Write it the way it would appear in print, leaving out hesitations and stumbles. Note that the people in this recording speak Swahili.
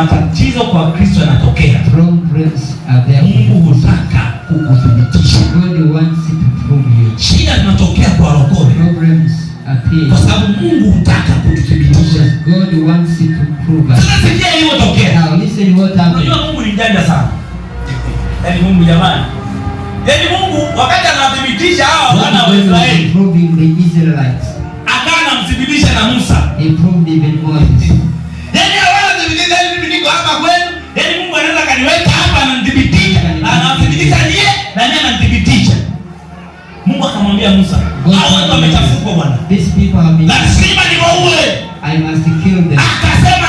matatizo kwa Kristo yanatokea. Problems are there. Mungu hutaka kukuthibitisha. God wants to prove you. Shida zinatokea kwa rokole. Problems appear. Kwa sababu Mungu hutaka kututhibitisha. God wants to prove us. Sasa sikia iliyotokea. Now listen what happened. Unajua Mungu ni mjanja sana. Yaani Mungu jamani. Yaani Mungu wakati anathibitisha hawa wana wa Israeli, proving the Israelites, anamthibitisha na Musa. He proved even Moses. Yaani anathibitisha hivi niko hapa kwenu. Yaani Mungu anaweza kaniweka hapa ananithibitisha. Anathibitisha ndiye na ndiye ananithibitisha. Mungu akamwambia Musa, hao watu wamechafuka bwana. These people have been. Lazima niwaue. I must kill them. Akasema